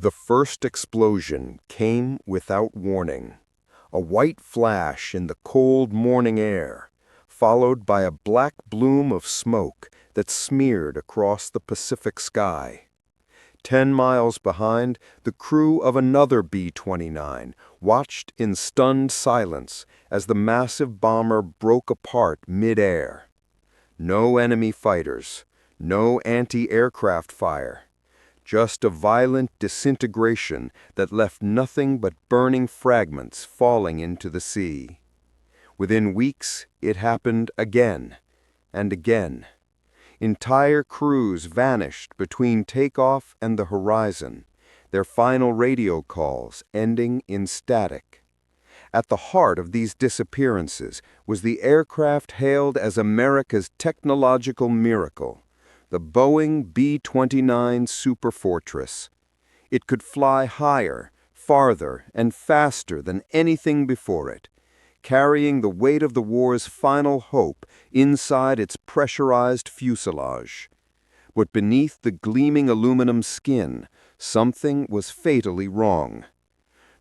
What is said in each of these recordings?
The first explosion came without warning. A white flash in the cold morning air, followed by a black bloom of smoke that smeared across the Pacific sky. 10 miles behind, the crew of another B-29 watched in stunned silence as the massive bomber broke apart mid-air. No enemy fighters, no anti-aircraft fire. Just a violent disintegration that left nothing but burning fragments falling into the sea. Within weeks, it happened again and again. Entire crews vanished between takeoff and the horizon, their final radio calls ending in static. At the heart of these disappearances was the aircraft hailed as America's technological miracle, the Boeing B-29 Superfortress. It could fly higher, farther, and faster than anything before it, carrying the weight of the war's final hope inside its pressurized fuselage. But beneath the gleaming aluminum skin, something was fatally wrong.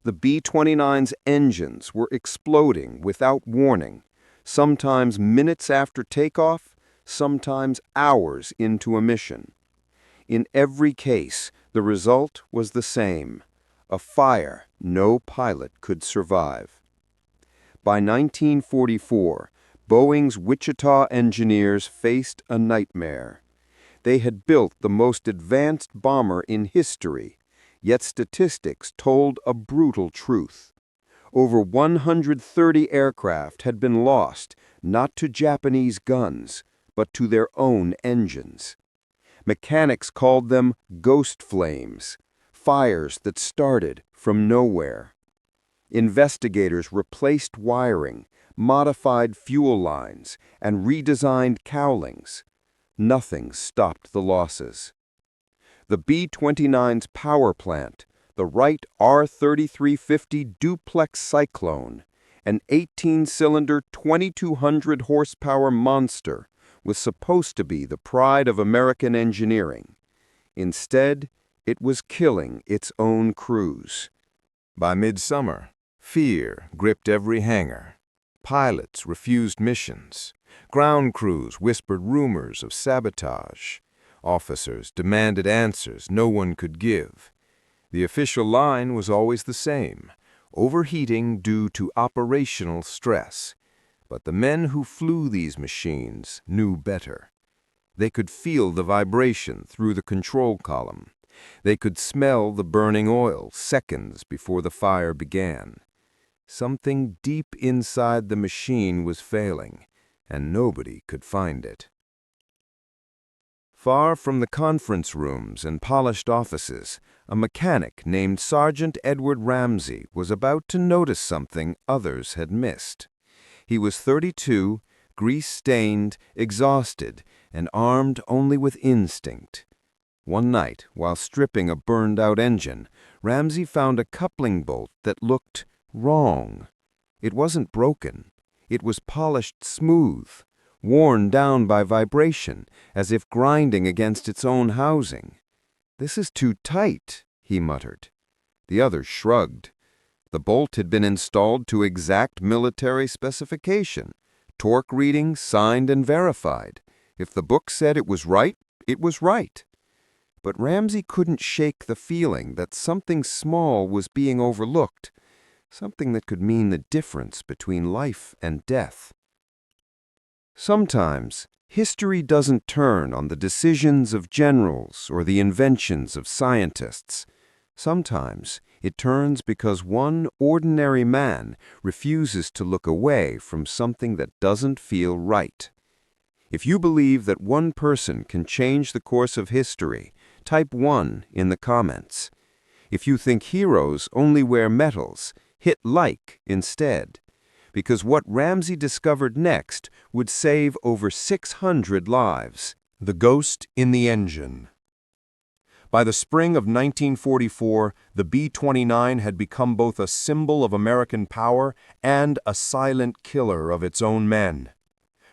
The B-29's engines were exploding without warning, sometimes minutes after takeoff, sometimes hours into a mission. In every case, the result was the same: a fire no pilot could survive. By 1944, Boeing's Wichita engineers faced a nightmare. They had built the most advanced bomber in history, yet statistics told a brutal truth. Over 130 aircraft had been lost, not to Japanese guns, but to their own engines. Mechanics called them ghost flames, fires that started from nowhere. Investigators replaced wiring, modified fuel lines, and redesigned cowlings. Nothing stopped the losses. The B-29's power plant, the Wright R-3350 duplex Cyclone, an 18-cylinder 2,200 horsepower monster, was supposed to be the pride of American engineering. Instead, it was killing its own crews. By midsummer, fear gripped every hangar. Pilots refused missions. Ground crews whispered rumors of sabotage. Officers demanded answers no one could give. The official line was always the same: overheating due to operational stress. But the men who flew these machines knew better. They could feel the vibration through the control column. They could smell the burning oil seconds before the fire began. Something deep inside the machine was failing, and nobody could find it. Far from the conference rooms and polished offices, a mechanic named Sergeant Edward Ramsay was about to notice something others had missed. He was 32, grease-stained, exhausted, and armed only with instinct. One night, while stripping a burned-out engine, Ramsay found a coupling bolt that looked wrong. It wasn't broken. It was polished smooth, worn down by vibration, as if grinding against its own housing. "This is too tight," he muttered. The others shrugged. The bolt had been installed to exact military specification. Torque reading signed and verified. If the book said it was right, it was right. But Ramsay couldn't shake the feeling that something small was being overlooked, something that could mean the difference between life and death. Sometimes, history doesn't turn on the decisions of generals or the inventions of scientists. Sometimes, it turns because one ordinary man refuses to look away from something that doesn't feel right. If you believe that one person can change the course of history, type 1 in the comments. If you think heroes only wear medals, hit like instead. Because what Ramsay discovered next would save over 600 lives. The ghost in the engine. By the spring of 1944, the B-29 had become both a symbol of American power and a silent killer of its own men.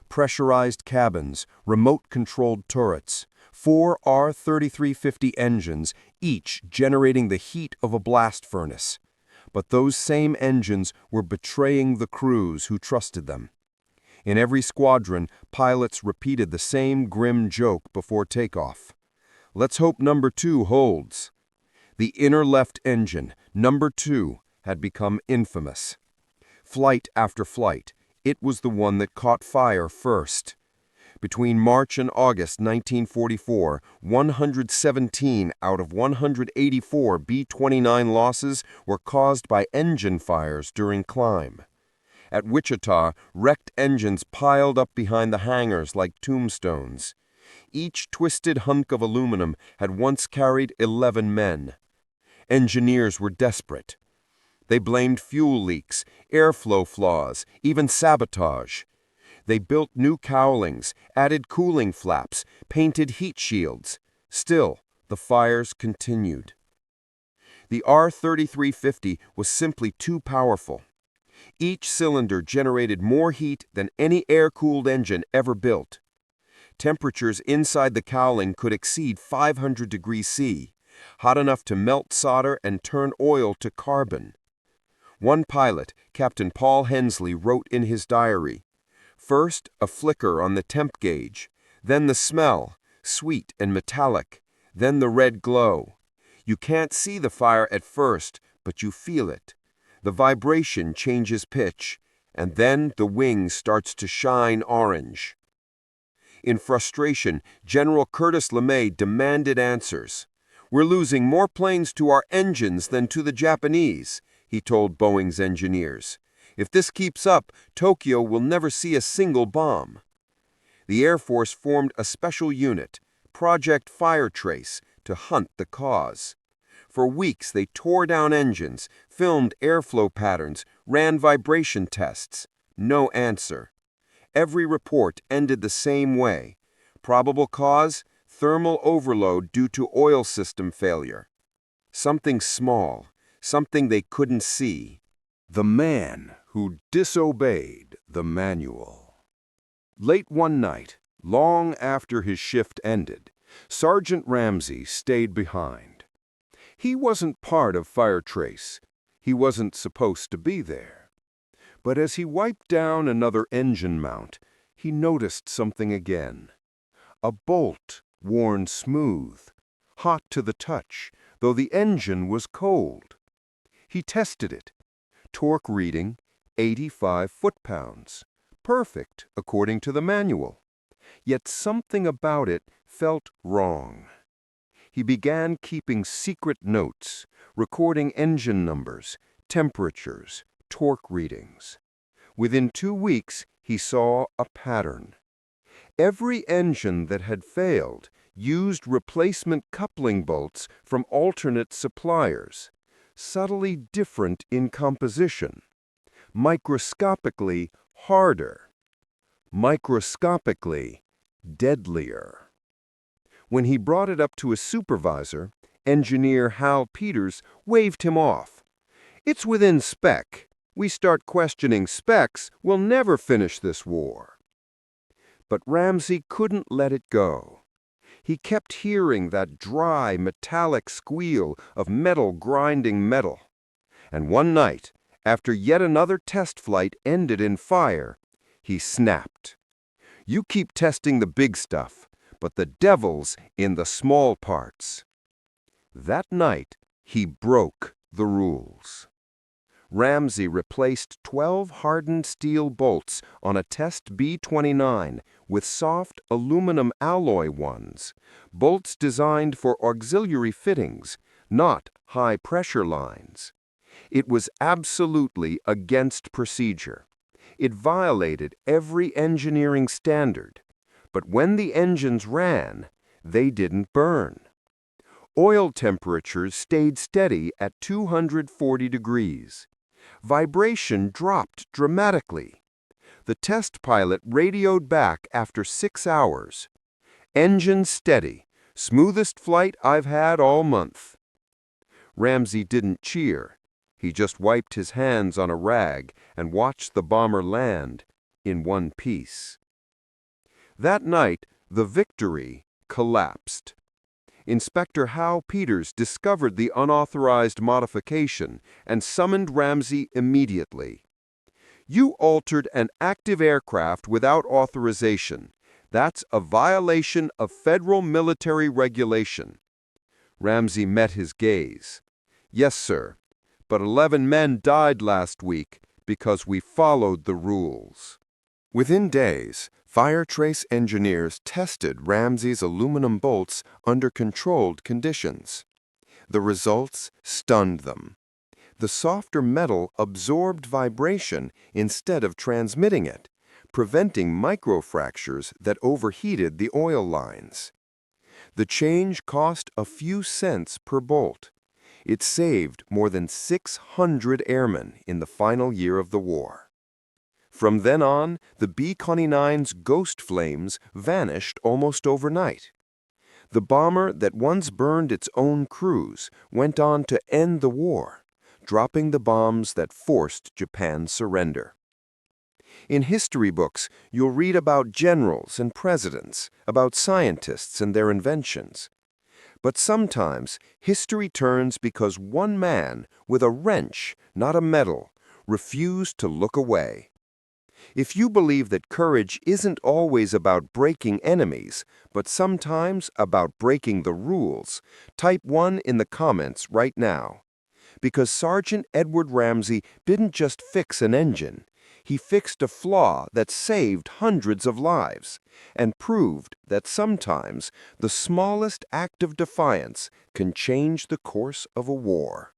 Pressurized cabins, remote-controlled turrets, 4 R-3350 engines, each generating the heat of a blast furnace. But those same engines were betraying the crews who trusted them. In every squadron, pilots repeated the same grim joke before takeoff. "Let's hope number 2 holds." The inner left engine, number 2, had become infamous. Flight after flight, it was the one that caught fire first. Between March and August 1944, 117 out of 184 B-29 losses were caused by engine fires during climb. At Wichita, wrecked engines piled up behind the hangars like tombstones. Each twisted hunk of aluminum had once carried 11 men. Engineers were desperate. They blamed fuel leaks, airflow flaws, even sabotage. They built new cowlings, added cooling flaps, painted heat shields. Still, the fires continued. The R-3350 was simply too powerful. Each cylinder generated more heat than any air-cooled engine ever built. Temperatures inside the cowling could exceed 500 degrees C, hot enough to melt solder and turn oil to carbon. One pilot, Captain Paul Hensley, wrote in his diary, "First, a flicker on the temp gauge, then the smell, sweet and metallic, then the red glow. You can't see the fire at first, but you feel it. The vibration changes pitch, and then the wing starts to shine orange." In frustration, General Curtis LeMay demanded answers. "We're losing more planes to our engines than to the Japanese," he told Boeing's engineers. "If this keeps up, Tokyo will never see a single bomb." The Air Force formed a special unit, Project Firetrace, to hunt the cause. For weeks they tore down engines, filmed airflow patterns, ran vibration tests. No answer. Every report ended the same way. Probable cause? Thermal overload due to oil system failure. Something small, something they couldn't see. The man who disobeyed the manual. Late one night, long after his shift ended, Sergeant Ramsay stayed behind. He wasn't part of Firetrace. He wasn't supposed to be there. But as he wiped down another engine mount, he noticed something again. A bolt worn smooth, hot to the touch, though the engine was cold. He tested it. Torque reading, 85 foot-pounds. Perfect, according to the manual. Yet something about it felt wrong. He began keeping secret notes, recording engine numbers, temperatures, torque readings. Within 2 weeks, he saw a pattern. Every engine that had failed used replacement coupling bolts from alternate suppliers, subtly different in composition, microscopically harder, microscopically deadlier. When he brought it up to his supervisor, engineer Hal Peters waved him off. "It's within spec. We start questioning specs, we'll never finish this war." But Ramsay couldn't let it go. He kept hearing that dry, metallic squeal of metal grinding metal. And one night, after yet another test flight ended in fire, he snapped. "You keep testing the big stuff, but the devil's in the small parts." That night, he broke the rules. Ramsay replaced 12 hardened steel bolts on a test B-29 with soft aluminum alloy ones, bolts designed for auxiliary fittings, not high-pressure lines. It was absolutely against procedure. It violated every engineering standard. But when the engines ran, they didn't burn. Oil temperatures stayed steady at 240 degrees. Vibration dropped dramatically. The test pilot radioed back after 6 hours. "Engine steady. Smoothest flight I've had all month." Ramsay didn't cheer. He just wiped his hands on a rag and watched the bomber land in one piece. That night, the Victory collapsed. Inspector Hal Peters discovered the unauthorized modification and summoned Ramsay immediately. "You altered an active aircraft without authorization. That's a violation of federal military regulation." Ramsay met his gaze. "Yes, sir, but 11 men died last week because we followed the rules." Within days, fire trace engineers tested Ramsay's aluminum bolts under controlled conditions. The results stunned them. The softer metal absorbed vibration instead of transmitting it, preventing microfractures that overheated the oil lines. The change cost a few cents per bolt. It saved more than 600 airmen in the final year of the war. From then on, the B-29's ghost flames vanished almost overnight. The bomber that once burned its own crews went on to end the war, dropping the bombs that forced Japan's surrender. In history books, you'll read about generals and presidents, about scientists and their inventions. But sometimes, history turns because one man, with a wrench, not a medal, refused to look away. If you believe that courage isn't always about breaking enemies, but sometimes about breaking the rules, type 1 in the comments right now. Because Sergeant Edward Ramsay didn't just fix an engine. He fixed a flaw that saved hundreds of lives and proved that sometimes the smallest act of defiance can change the course of a war.